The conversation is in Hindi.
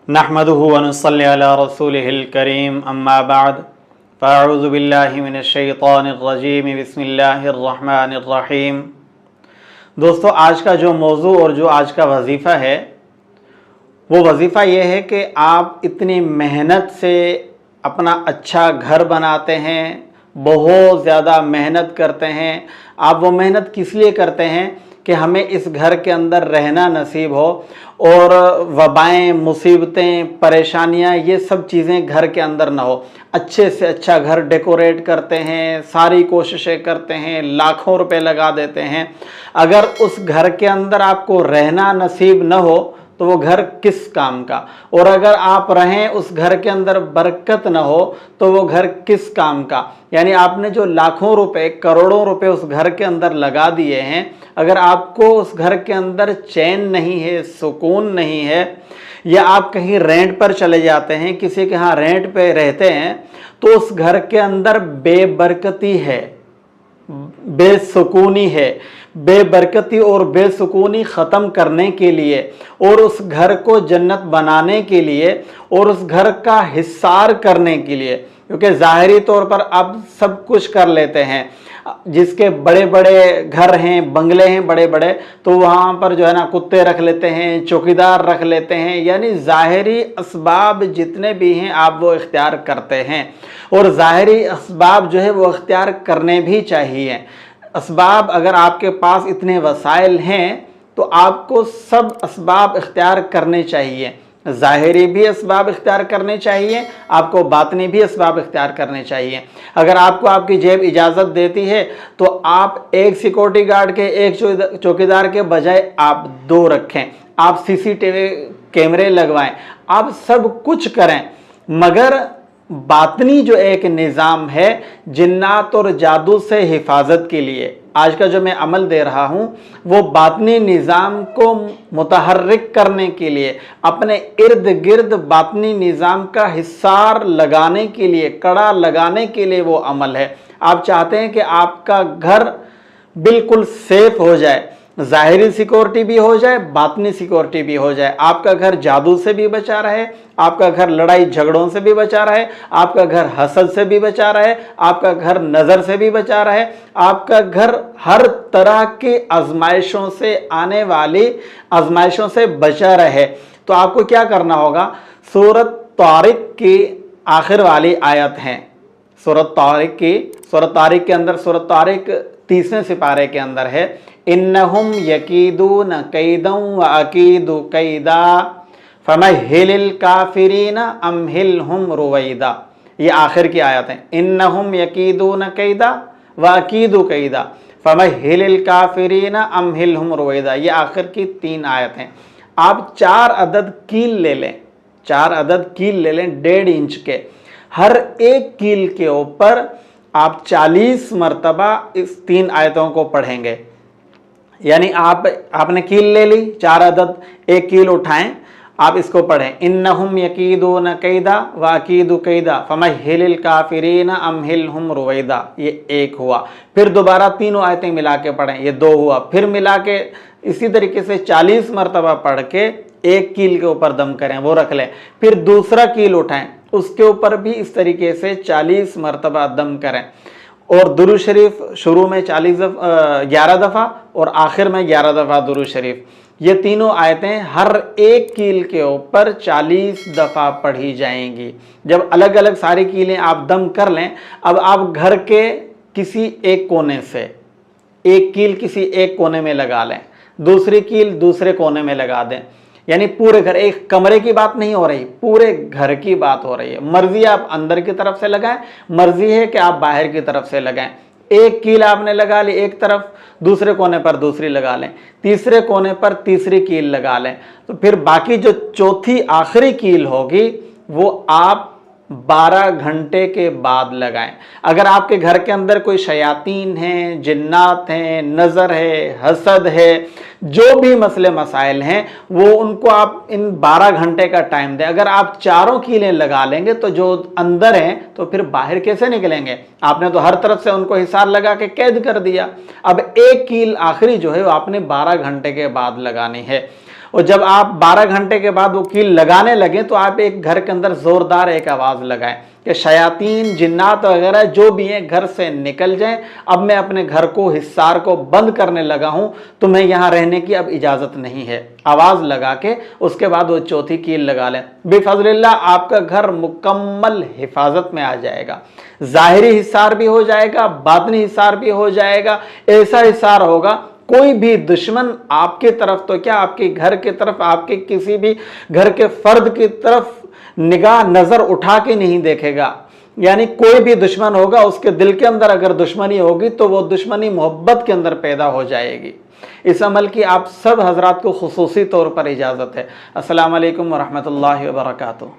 नहमदुहु व नुसल्ली अला रसूलिहिल करीम अम्मा बाद फ़अऊज़ु बिल्लाहि मिनश शैतानिर रजीम बिस्मिल्लाहिर रहमानिर रहीम। दोस्तों, आज का जो मौजू और जो आज का वजीफ़ा है वो वजीफ़ा ये है कि आप इतनी मेहनत से अपना अच्छा घर बनाते हैं, बहुत ज़्यादा मेहनत करते हैं। आप वो मेहनत किस लिए करते हैं कि हमें इस घर के अंदर रहना नसीब हो और वबाएं, मुसीबतें, परेशानियां, ये सब चीज़ें घर के अंदर ना हो। अच्छे से अच्छा घर डेकोरेट करते हैं, सारी कोशिशें करते हैं, लाखों रुपए लगा देते हैं। अगर उस घर के अंदर आपको रहना नसीब न हो तो वो घर किस काम का। और अगर आप रहें उस घर के अंदर बरकत न हो तो वो घर किस काम का। यानी आपने जो लाखों रुपए, करोड़ों रुपए उस घर के अंदर लगा दिए हैं, अगर आपको उस घर के अंदर चैन नहीं है, सुकून नहीं है, या आप कहीं रेंट पर चले जाते हैं, किसी के यहाँ रेंट पे रहते हैं, तो उस घर के अंदर बेबरकती है, बेसुकूनी है। बेबरकती और बेसुकूनी ख़त्म करने के लिए और उस घर को जन्नत बनाने के लिए और उस घर का हिस्सार करने के लिए, क्योंकि ज़ाहिरी तौर पर आप सब कुछ कर लेते हैं, जिसके बड़े बड़े घर हैं, बंगले हैं बड़े बड़े, तो वहाँ पर जो है ना कुत्ते रख लेते हैं, चौकीदार रख लेते हैं। यानी ज़ाहिरी असबाब जितने भी हैं आप वो इख्तियार करते हैं, और ज़ाहिरी असबाब जो है वो इख्तियार करने भी चाहिए। असबाब, अगर आपके पास इतने वसाइल हैं तो आपको सब असबाब इख्तियार करने चाहिए। ज़ाहिरी भी असबाब इख्तियार करने चाहिए, आपको बातनी भी असबाब इख्तियार करने चाहिए। अगर आपको आपकी जेब इजाज़त देती है तो आप एक सिक्योरिटी गार्ड के, एक चौकीदार के बजाय आप 2 रखें, आप सीसीटीवी कैमरे लगवाएं, आप सब कुछ करें। मगर बातनी जो एक निज़ाम है जिन्नात और जादू से हिफाजत के लिए, आज का जो मैं अमल दे रहा हूँ वो बातनी निज़ाम को मुतहर्रिक करने के लिए, अपने इर्द गिर्द बातनी निज़ाम का हिस्सार लगाने के लिए, कड़ा लगाने के लिए वो अमल है। आप चाहते हैं कि आपका घर बिल्कुल सेफ हो जाए, ज़ाहिरी सिक्योरिटी भी हो जाए, बातनी सिक्योरिटी भी हो जाए, आपका घर जादू से भी बचा रहे, आपका घर लड़ाई झगड़ों से भी बचा रहे, आपका घर हसद से भी बचा रहे, आपका घर नज़र से भी बचा रहे, आपका घर हर तरह की आजमाइशों से, आने वाली आजमाइशों से बचा रहे। तो आपको क्या करना होगा, सूरत तारिक की आखिर वाली आयत हैं, सूरत तारिक के अंदर, सूरत तारिक 30वें सिपारे के अंदर है, इन्नहुम यकीदून कैदम व अकीदु कैदा फमहिलिल काफिरीन अमहिलहुम रुवैदा। ये आखिर की आयत है। इन्नहुम यकीदून कैदा व अकीदु कैदा फमहिलिल काफिरीन अमहिलहुम रुवैदा। ये आखिर की 3 आयत हैं। आप 4 अदद कील ले लें, 4 अदद कील ले लें 1.5 इंच के। हर एक कील के ऊपर आप 40 मरतबा इस 3 आयतों को पढ़ेंगे। यानी आपने कील ले ली, 4 अदद, एक कील उठाएं, आप इसको पढ़ें, इन्नहुम यकीदून कैदा व अकीदु कैदा फमहिलिल काफिरीन अमहिलहुम रुवैदा। ये 1 हुआ। फिर दोबारा तीनों आयतें मिला के पढ़ें, ये 2 हुआ। फिर मिला के इसी तरीके से 40 मरतबा पढ़ के एक कील के ऊपर दम करें, वो रख लें। फिर दूसरा कील उठाएं, उसके ऊपर भी इस तरीके से 40 मरतबा दम करें, और दुरूद शरीफ शुरू में 11 दफ़ा और आखिर में 11 दफ़ा दुरूद शरीफ। ये तीनों आयतें हर एक कील के ऊपर 40 दफ़ा पढ़ी जाएंगी। जब अलग अलग सारी कीलें आप दम कर लें, अब आप घर के किसी एक कोने से एक कील किसी एक कोने में लगा लें, दूसरी कील दूसरे कोने में लगा दें। यानी पूरे घर, एक कमरे की बात नहीं हो रही, पूरे घर की बात हो रही है। मर्जी आप अंदर की तरफ से लगाएं, मर्जी है कि आप बाहर की तरफ से लगाएं। एक कील आपने लगा ली एक तरफ, दूसरे कोने पर दूसरी लगा लें, तीसरे कोने पर तीसरी कील लगा लें। तो फिर बाकी जो चौथी आखिरी कील होगी वो आप 12 घंटे के बाद लगाएं। अगर आपके घर के अंदर कोई शयातीन हैं, जिन्नात हैं, नज़र है, हसद है, जो भी मसले मसाइल हैं, वो उनको आप इन 12 घंटे का टाइम दें। अगर आप 4 कीलें लगा लेंगे तो जो अंदर हैं तो फिर बाहर कैसे निकलेंगे? आपने तो हर तरफ से उनको हिसार लगा के कैद कर दिया। अब एक कील आखिरी जो है वो आपने 12 घंटे के बाद लगानी है। और जब आप 12 घंटे के बाद वो कील लगाने लगे तो आप एक घर के अंदर जोरदार एक आवाज लगाएं कि शयातीन जिन्नात वगैरह जो भी हैं घर से निकल जाएं, अब मैं अपने घर को हिस्सार को बंद करने लगा हूं, तुम्हें यहां रहने की अब इजाजत नहीं है। आवाज लगा के उसके बाद वो चौथी कील लगा लें। बेफजलिल्लाह आपका घर मुकम्मल हिफाजत में आ जाएगा। जाहिरी हिस्सार भी हो जाएगा, बातनी हिस्सार भी हो जाएगा। ऐसा हिस्सार होगा कोई भी दुश्मन आपके तरफ तो क्या आपके घर की तरफ, आपके किसी भी घर के फर्द की तरफ निगाह नजर उठा के नहीं देखेगा। यानी कोई भी दुश्मन होगा उसके दिल के अंदर अगर दुश्मनी होगी तो वो दुश्मनी मोहब्बत के अंदर पैदा हो जाएगी। इस अमल की आप सब हजरात को खुसूसी तौर पर इजाजत है। अस्सलाम वालेकुम व रहमतुल्लाहि व बरकातुहू।